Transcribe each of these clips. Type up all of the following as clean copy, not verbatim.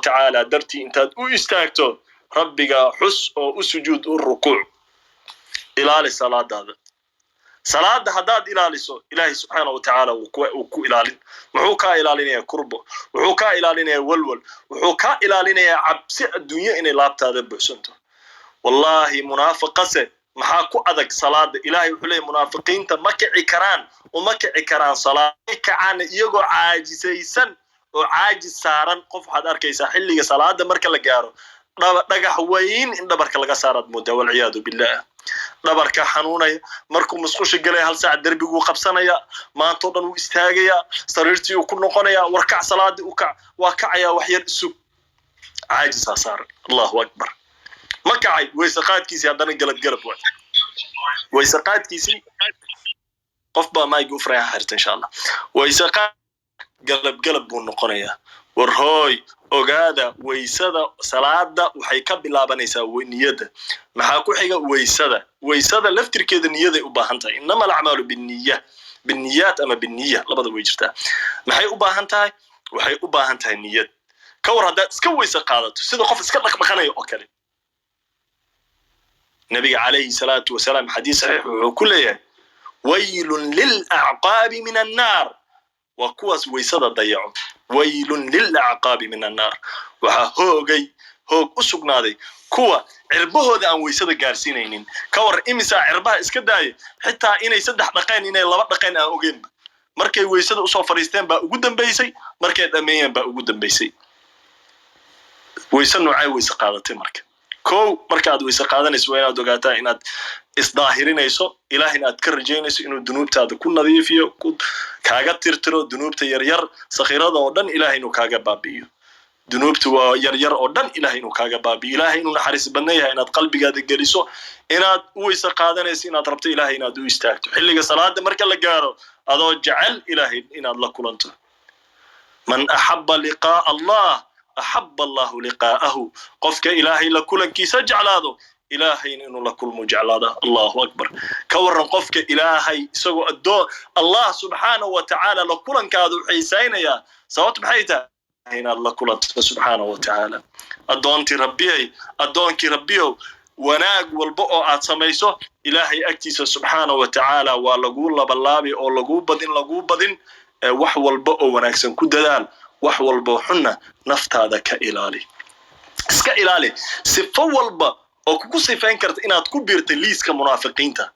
وتعالى درتي انت استاكتو ربك حس او سجود الركوع الى الصلاه هذا صلاه حداد الى لسو الهي سبحانه وتعالى وكو الى وحو كا الى كربو وحو كا الى ولول وحو كا الى عبس الدنيا ان لابتاده بحسنته والله منافقه maxaa ku adag salaada ilaahay wuxuu leeyahay munaafiqiinta ma kici karaan salaad kacaan iyagoo caajisaysan oo caajis saaran qof waxaad arkaysaa xilliga salaada marka la gaaro dhagax weyn in dhabarka laga saarad muddo wal ciyaadu billah dhabarka xanuunay markuu musqusha galay hal saac darbigu qabsanaya maanta dhan uu istaagaya sariirtii uu ku noqonaya warkac salaadi u kac waa kacaya wax yar isug caajis saar Allahu akbar makacay weysaqaadkiisi hadana galab weysaqaadkiisi qof baa ma igu faraha xirta insha Allah weysaqaad galab buu noqonaya war hooy ogaada weysada salaada waxay ka bilaabanaysaa niyada maxaa ku xiga weysada laftirkeeda niyaday u baahan tahay inama al-a'malu binniyat ama binniya labada way jirtaa maxay u baahan tahay waxay u baahan tahay niyad ka war hada iska weysa qaadato sida qof iska dhaqdhaqanayo oo kale نبي عليه الصلاة والسلام حديث صحيح وكله ويل للأعقاب من النار وكواس ويسد ضيعوا ويل للأعقاب من النار وهوجي أسقنادي كوا عربه هذا أن ويسد جارسينين كور إمسا عربها إسكداي حتى إن يسدح دقين إن الله دقين أوجين مركي ويسد أصلا فريستين بقى قدام بيسي مركي أمين بقى قدام بيسي ويسد نوعي ويسقادتي مركي كو markaad weysa qaadanayso waa inaad ogaataa inaad isdaahirinayso ilaahay inaad ka rajaynayso inuu dunuubtaada ku nadiifiyo kaaga tirtiro dunuubta yar sakhirada oo dhan ilaahay inuu kaaga baabiyo dunuubta waa yar oo dhan ilaahay inuu kaaga baabiyo ilaahay inuu naxariis badnayahay inaad qalbigaada geliso inaad weysa qaadanayso inaad rabto ilaahay inaad u istaagto xilliga salaada marka la gaaro adoo jecel ilaahay inaad la kulanto man ahabba liqaa Allah أحب الله لقاءه قفك إلهي لكلن كي سجعلاده إلهي إنه لكل مجعلاده الله أكبر كورن قفك إلهي سوى الدو الله سبحانه وتعالى لكلن كادو حيسين يا سوات بحيته هنا لكلن سبحانه وتعالى أدونتي ربيه وناق والبقو أتسميسو إلهي أكتيس سبحانه وتعالى ولقول لبلابي أو لقول بدين وحو البقو وناكسن كددال wax walba xunna naftaada ka ilaali iska ilaali sifo walba oo kugu sifayn karta inaad ku biirtay liiska munaafiqiinta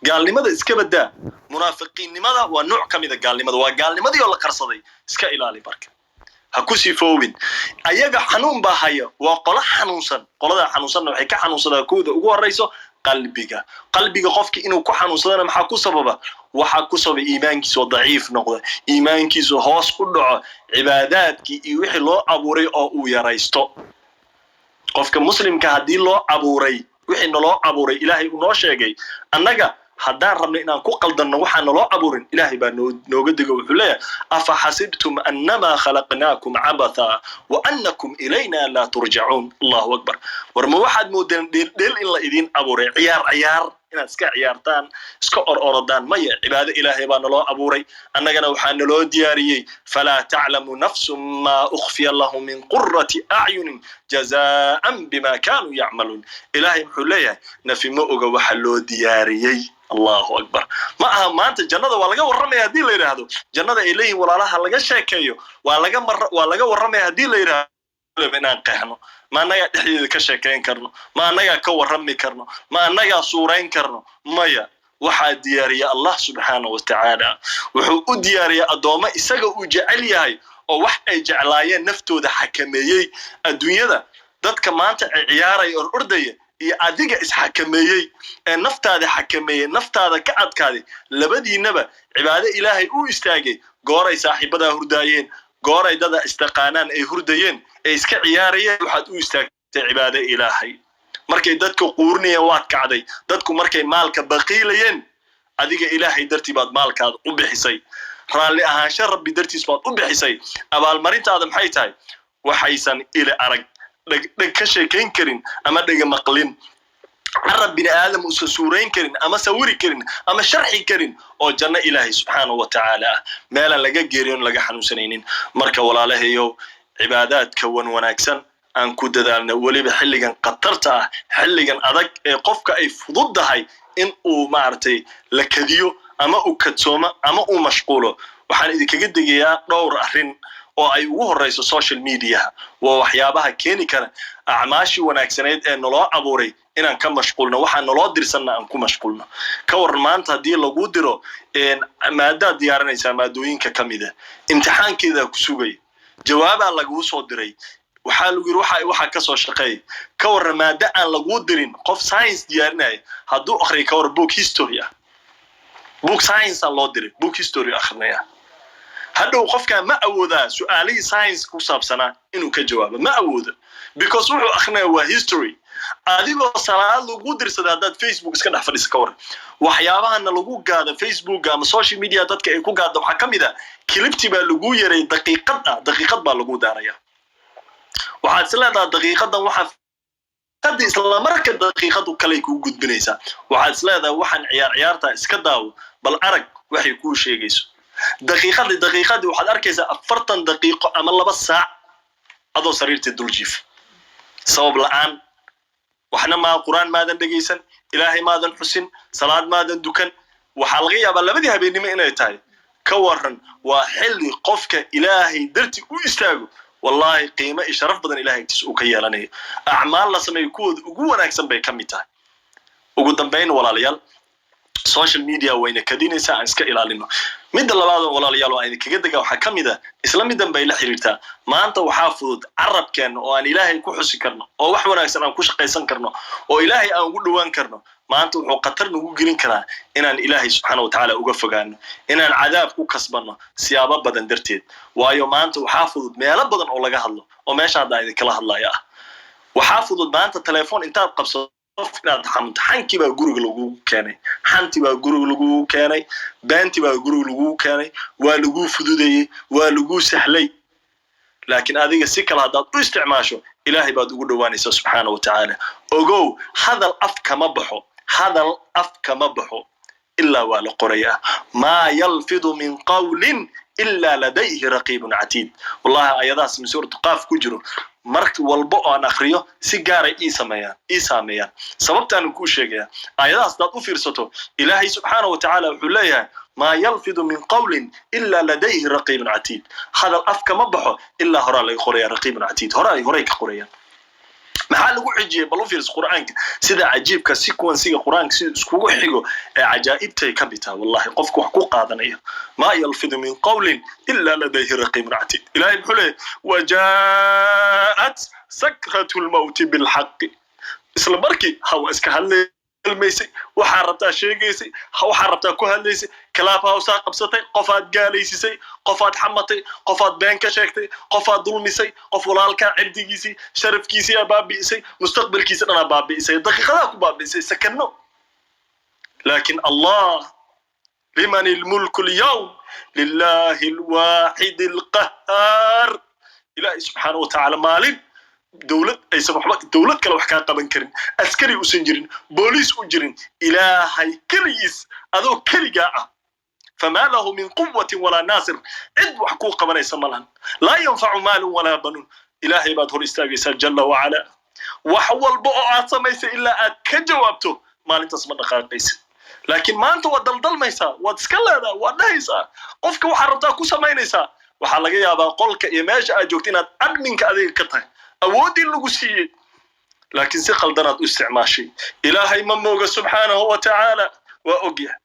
gaalnimada iska badaa munaafiqiinimada waa nooc kamid ah gaalnimada waa gaalnimadii oo la qarsaday iska ilaali marka ha ku sifoowin ayaga xanuun baa haya waa qolo xanuunsan qolada xanuunsan waxay ka xanuunsadaa kooda ugu horeyso qalbiga qofkii inuu ku xanuunsadana maxaa ku sababa waxa ku sababa iimaankiisa daciif noqdo iimaankiisa hoos u dhaco cibaadaadkii iyo wixii loo abuuray oo uu yaraysto qofka muslimka hadii loo abuuray wixii loo abuuray ilaahay uu noo sheegay annaga haddaan rabno inaan ku qaldanno waxaan loo abuurin ilaahay baa nooga digo wuxuu leeyahay afa hasibtum annama khalaqnaakum abatha wa annakum ilayna la turja'un Allahu akbar warma waxaad moodeen dheel in la idin abuuray ciyaar inaad iska ciyaartaan iska orodaan maya cibaado ilaahay baa naloo abuuray annagana waxaa naloo diyaariyay fala ta'lamu nafsun ma ukhfiya lahum min qurrati a'yunin jazaa'an bima kanu ya'malun ilaahay wuxuu leeyahay nafi ma oga waxa loo diyaariyay Allahu akbar ma anta jannada waa laga waramay hadii la yiraahdo jannada ay leeyihiin walaalaha laga sheekeeyo waa laga waramay hadii la yiraahdo inaan qeexno ma anaga dhexdeeda ka sheekeyn karno ma anaga ka warami karno ma anaga suurayn karno maya waxa diyaariya Allah subhanahu wa ta'ala wuxuu u diyaariya adooma isaga uu jecel yahay oo wax ay jeclaayeen naftooda xakameeyay adduunyada dadka maanta ay ciyaaray oo ordaya iyo adiga isxakameeyay ee naftaada xakameeyay naftaada ka adkaaday labadiinaba cibaado ilaahay uu istaagay gooray saaxiibada hurdaayeen gooray dada istaqaanaan ay hurdayeen ay iska ciyaarayeen waxaad u istaagtay cibaado ilaahay markay dadku quurniyeen waad kacday dadku markay maalka baqiilayeen adiga ilaahay dartii baad maalkaada u bixisay raalli ahaansho rabbi dartiis baad u bixisay abaalmarintaada maxay tahay waxaysan ila arag dhag ka sheekeyn karin ama dhaga maqlin arab bin aadam usa suurayn karin ama sawiri karin ama sharxi karin oo janna ilaahay subhanahu wa ta'ala meela laga geeriyo laga xanuunsanaynin marka walaalahayo cibaadaadka wanaagsan aan ku dadaalno waliba xilligan qatarta ah xilligan adag ee qofka ay fududahay in uu maartay la kadiyo ama uu kadsoomo ama uu mashquulo waxaan idinkaga digayaa dhowr arrin oo ay ugu horeyso social media waa waxyaabaha keeni kara acmaashi wanaagsaneed ee noloo abuuray inaan ka mashquulno waxaan noloo dirsanna aan ku mashquulno ka waran maanta haddii lagu diro maadaad diyaarinaysaa maadooyinka ka mid ah imtixaankeeda ku sugay jawaabaa lagu soo diray waxaa lagu yiri waxa ka soo shaqeey ka waran maada aan lagu dirin qof science diyaarinay hadduu akhriyo ka war book history ah book science loo diray book history akhrinaya hadhow qofka ma awooda su'aalihii science ku saabsanaa inuu ka jawaabo ma awoodo because wuxuu akhrinaya waa history adigoo salaad lagu dirsada haddaad Facebook iska dhex fadhiiso ka war waxyaabahana lagu gaado Facebook ama social media dadka ay ku gaado waxa kamid ah clipti baa lagu yaray daqiiqad baa lagu daaraya waxaad isleedahay daqiiqadan waxa qad isla marka daqiiqadu kale ku gudbinaysa waxaad isleedahay waxaan ciyaarta iska daawo bal arag waxay ku sheegayso daqiiqadii waxaad arkaysaa 40 daqiiqo ama 2 saac adoo sariirta dul jiif sabab la'aan waxna ma quraan maadan dhageysan ilaahay maadan xusin salaad maadan dukan waxa laga yaabaa labadii habeenimo inay tahay ka waran waa xilli qofka ilaahay darti u istaago wallahi qiimo iyo sharaf badan ilaahay tis uu ka yeelanayo acmaal la sameeyo kuwada ugu wanaagsan bay kamid tahay ugu dambeyn walaalayaal social media wayna kadinaysa aan iska ilaalino mid labaad walaalayaal oo ay kaga daga waxa kamid ah islaamidan bay la xiriirtaa maanta waxa fudud arabkeen oo aan ilaahay ku xusi karno oo wax wanaagsan aan ku shaqaysan karno oo ilaahay aan ugu dhawaan karno maanta wuxuu qatar nagu gelin karaa inaan ilaahay subhanahu wa ta'ala uga fogaano inaan cadaab ku kasbano siyaabo badan darteed waayo maanta waxa fudud meelo badan oo laga hadlo oo meesha hadda idin kala hadlaya waxa fudud maanta telefoon intaad qabso inaad xanki baa guriga lagu keenay xanti baa guriga lagu keenay baanti baa guriga lagu keenay waa lagu fududayay waa lagu sahlay laakiin adiga si kala hadaad u isticmaasho ilaahay baad ugu dhawaanaysaa subhanahu wa ta'ala ogow hadal af kama baxo illa waa la qoraya ma yalfidu min qawlin illa ladayhi raqibun atid wallahi ayadaas min suuratu qaf ku jiro markii walba oo aan akhriyo si gaar ah ii sameeyaan sababtaan ku sheegaya ayadaas dad u fiirsato ilaahay subhanahu wa ta'ala wuxuu leeyahay ma yalfidu min qawlin illa ladayhi raqibun atid hadal af kama baxo illa hora la qoraya raqibun atid hora ka qoraya maxaa lagu xijiyay bal u fiirso quraanka sida ajiibka sequence-ga quraanka si iskugu xigo ee ajaa'ibtay ka bitaa wallahi qofku wax ku qaadanayo ma yalfidu min qawlin illa ladayhi raqibun atid ilaahay wuxuu leeyahay wajaa'at sakratul maut bil haqq isla markii hawa iska hadlaymaysay waxa rabtaa sheegaysay waxa rabtaa ku hadlaysay kalaaba hoos qabsatay qofaad gaalaysay qofaad xamatay qofaad been ka sheegtay qofaad dulmisay qof walaalka cirdigiisii sharafkiisii baabiisay mustaqbalkiisa dhana baabiisay daqiiqada ku baabiisay sakano laakin Allah liman al-mulku al-yawm lillahi al-wahid al-qahhar ilahi subhanahu wa ta'ala maalin dawlad ay dawlad kale wax ka qaban karin askari u san jirin booliis u jirin ilaahay kaliis adoo kaliga ah فما له من قوة ولا ناصر عد وحكو قبنا يسملان لا ينفع مال ولا بنون إلهي بعد هو استاغيس جل وعلا وحول بقى سميس إلا كجوابته ما انت اسم دقائقيس لكن ما انت ودلدل ميسا وتسكلا ودهيسا قفك وحربتا كو سمينيسا waxa laga yaabaa qolka iyo meesha aad joogto inaad adminka adiga ka tahay awoodi lagu siiyay laakiin si qaldanaad u isticmaashay ilaahay ma mooga subhanahu wa ta'ala wa ogyahay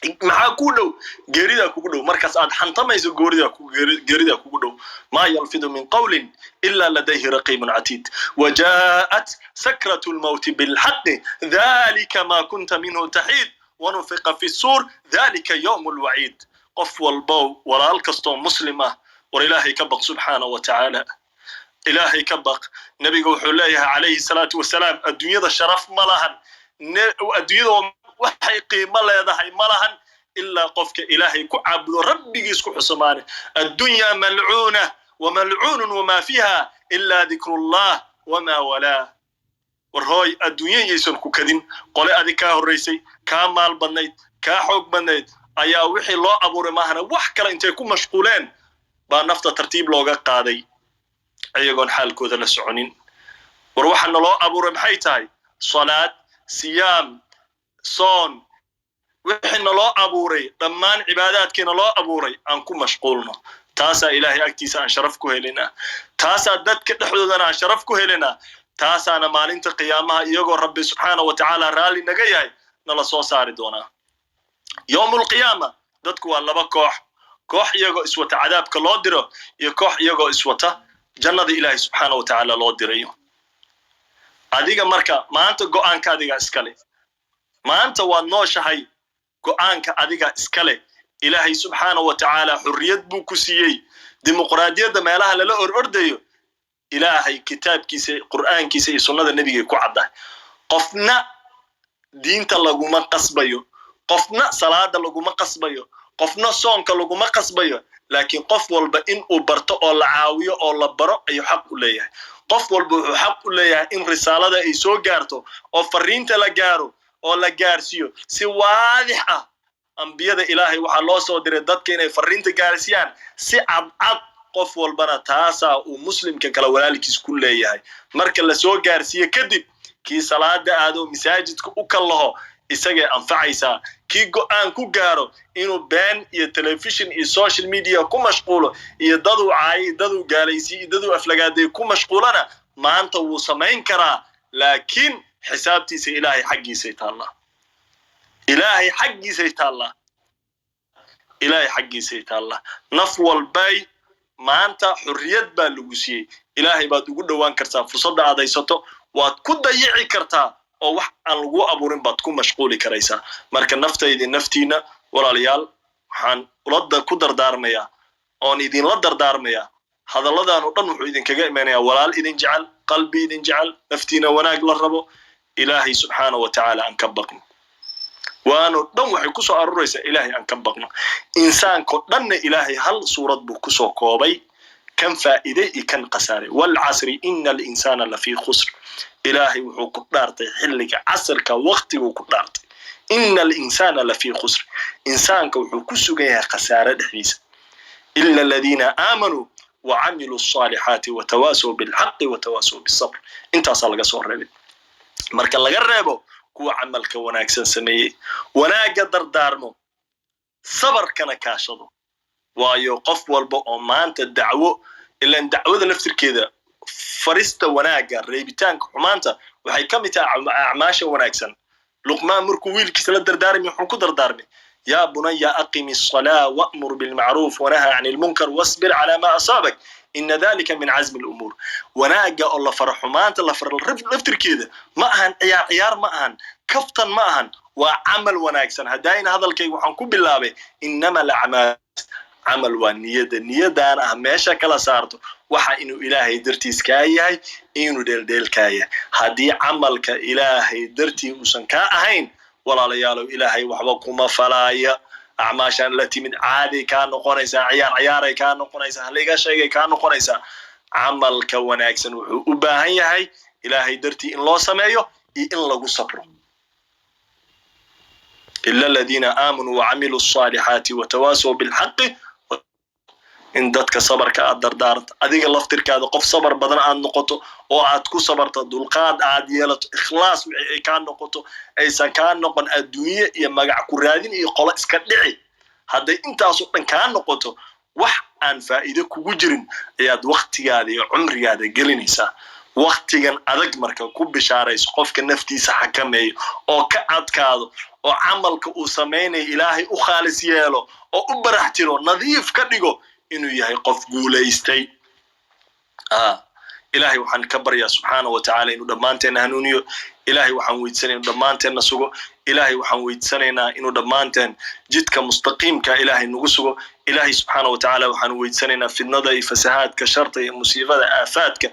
maxaa ku dhow geerida kugu dhow markaas aad xantamayso geerida kugu dhow ma yalfidu min qawlin illa ladayhi raqibun atid wajaa'at sakratul maut bil haqq dhalika ma kunta minhu tahid wa nufiqa fi sur dhalika yawmul wa'id qof walba walaal kasto muslima war ilaahay ka baq subhanahu wa ta'ala ilaahay ka baq nabiga wuxuu leeyahay alayhi salatu wasalaam adduunyada sharaf ma lahan adduunyada waxay qiimo leedahay malahan illa qofka ilaahay ku caabudo rabbigiis ku xusmaane addunya mal'una wa mal'un wa ma fiha illa dhikrullah wa ma wala warhoy adduunya yeesan ku kadin qole adika horeysay ka maal badnayd ka xoog badnayd ayaa wixii loo abuuray maahana wax kale intay ku mashquuleen ba nafta tartiib looga qaaday ayagoon xaalkooda la soconin war waxaa naloo abuuray maxay tahay salaad siyaam soon wixii naloo abuuray dhammaan cibaadaadkii naloo abuuray aan ku mashquulno taasaa ilaahay agtiisa aan sharaf ku helinaa taasaa dadka dhexdoodana aan sharaf ku helinaa taasaana maalinta qiyaamaha iyagoo rabbi subxaanahu wa tacaala raalli naga yahay nala soo saari doonaa yowmul qiyaama dadku waa laba koox iyagoo iswata cadaabka loo diro iyo koox iyagoo iswata jannada ilaahay subxaanahu wa tacaala loo dirayo adiga marka maanta go'aanka adiga iskale maanta waad nooshahay go'aanka adiga iskale ilaahay subxaanahu wa tacaala xurriyad buu ku siiyey dimuqraadiyadda meelaha lala ordayo ilaahay kitaabkiisa qur'aankiisa iyo sunnada nebiga ku caddahay qofna diinta laguma qasbayo qofna salaada laguma qasbayo qofna soonka laguma qasbayo laakiin qof walba in uu barto oo la caawiyo oo la baro ayuu xaq u leeyahay qof walba wuxuu xaq u leeyahay in risaalada ay soo gaarto oo fariinta la gaaro oo la gaarsiiyo si waadix ah ambiyada ilaahay waxaa loo soo diray dadka inay fariinta gaarsiiyaan si cadcad qof walbana taasaa uu muslimka kala walaalkiis ku leeyahay marka la soo gaarsiiyo kadib kii salaada aado masaajidka u kallaho isagay anfacaysaa kii go'aan ku gaaro inuu been iyo telefishin iyo social media ku mashquulo iyo daduu caayi daduu gaalaysiiyo daduu aflagaaday ku mashquulana maanta wuu samayn karaa laakiin xisaabtiisa ilaahay xaggiisay taallaa ilaahay xaggiisay taallaa naf walbay maanta xurriyad baa lagu siiyey ilaahay baad ugu dhowaan kartaa fursadda aad haysato waad ku dayici kartaa oo wax aan lagu abuurin baad ku mashquuli karaysaa marka naftiina walaalayaal waxaan ulada ku dardaarmayaa oon idinla dardaarmayaa hadalladan oo dhan wuxuu idinkaga imanayaa walaal idin jecel qalbi idin jecel naftiina wanaag la rabo ilaahay subxaanahu wa tacaala aan ka baqno waanu dhan waxay ku soo aruraysaa ilaahay aan ka baqno insaanko dhanna ilaahay hal suurad buu ku soo koobay kan faa'iiday iyo kan khasaaray wal casri inna al insana lafi khusr ilaahay wuxuu ku dhaartay xilliga casrka waqtigu ku dhaartay inna al insana lafi khusr insaanka wuxuu ku sugan yahay khasaare dhexdiisa illa alladhina aamanu wa amilu as-salihati wa tawasaw bil haqqi wa tawasaw bis sabr intaas laga soo reebay marka laga reebo kuwa camalka wanaagsan sameeyay wanaaga dardaarmo sabarkana kaashado waayo qof walba oo maanta dacwo ilaan dacwada laftirkeeda farista wanaaga reebitaanka xumaanta waxay ka mid tahay acmaasha wanaagsan luqmaan markuu wiilkiisa la dardaarmay wuxuu ku dardaarmay yaa bunayya aqimi as-salaa wa'mur bil ma'ruf wa nahy 'anil munkar wasbir 'ala ma asabak inna dhalika min 'azmi al-umur wanaaga oo la faro xumaanta la faro laftirkeeda ma ahan ciyaar ma ahan kaftan ma ahan waa amal wanaagsan hadayna hadalkayga waxaan ku bilaabay inama al-a'mal amal waa niyadana ah meesha kala saarto waxa inuu ilaahay dartiis ka yahay inuu dheeldeelkaya hadii amalka ilaahay dartii uusan ka ahayn walaalayaal ilaahay waxba kuma falaaya acmaashan la timid caadi ka noqonaysa ciyaaray ka noqonaysa haliga sheegay ka noqonaysa amalka wanaagsan wuxuu u baahan yahay ilaahay dartii in loo sameeyo iyo in lagu sabro illa alladhina aamanu wa 'amilus salihati wa tawasaw bil haqqi in dadka sabarka aad dardaarto adiga laftirkaada qof sabar badan aad noqoto oo aad ku sabarto dulqaad aad yeelato ikhlaas wixii ka noqoto aysan ka noqon adduunyo iyo magac ku raadin iyo qolo iska dhici haday intaas oo dhan ka noqoto wax aan faa'iido kugu jirin ayaad waqtigaada iyo cumrigaada gelinaysaa waqtigan adag marka ku bishaarayso qofka naftiisa xakameeyo oo ka adkaado oo amalka uu sameeyay ilaahay u khaalis yeelo oo u baraxtiro nadiif ka dhigo inuu yahay qof guuleystay ilaahay waxaan ka baryaa subxaanahu wa tacaala inuu dhammaanteena hanuuniyo ilaahay waxaan weydiisanaynaa dhammaanteena sugo ilaahay waxaan weydiisanaynaa inuu dhammaanteen jidka mustaqiimka ilaahay nagu sugo ilaahay subxaanahu wa tacaala waxaan weydiisanaynaa fidnada iyo fasahaadka sharta iyo musiibada aafaadka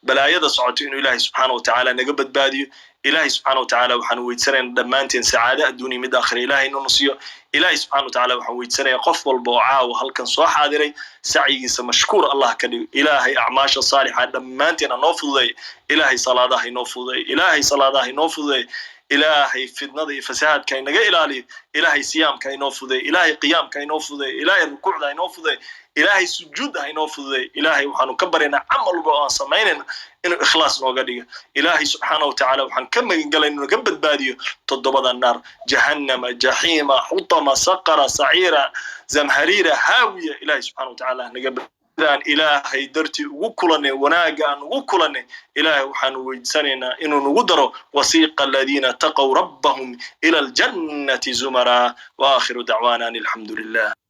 balaayada socoto inuu ilaahay subxaanahu wa tacaala naga badbaadiyo ilaahay subxaanahu wa tacaala waxaan weydiisanaynaa dhammaanteen sacaado adduuniya mid aakhira ilaahay inuu nasiyo ilaahay subxaanahu wa tacaala waxaan weydiisanayaa qof walba oo caawa halkan soo xaadiray sacyigiisa mashkuur allah ka dhigo ilaahay acmaasha saalixa dhammaanteen anoo fududeey ilaahay salaadaha inoo fududeey ilaahay salaadaha inoo fududeey ilaahay fidnada iyo fasahaadka inaga ilaaliyo ilaahay siyaamka inoo fududeey ilaahay qiyaamka inoo fududeey ilaahay rukuucda inoo fududeey إلهي سجود هينو فضي إلهي وحنو كبرنا عمل بقى سميننا إنه إخلاص نوجديه إلهي سبحانه وتعالى وحن كم قال إنه قبل باديو تضبط النار جهنم جحيم حطمة سقرة سعيرة زمهريرة هاوية إلهي سبحانه وتعالى نقبل إلهي درتي وكلنا وناقا وكلنا إلهي وحن ويدسننا إنه نقدر وسيق الذين اتقوا ربهم إلى الجنة زمرا وآخر دعوانا الحمد لله.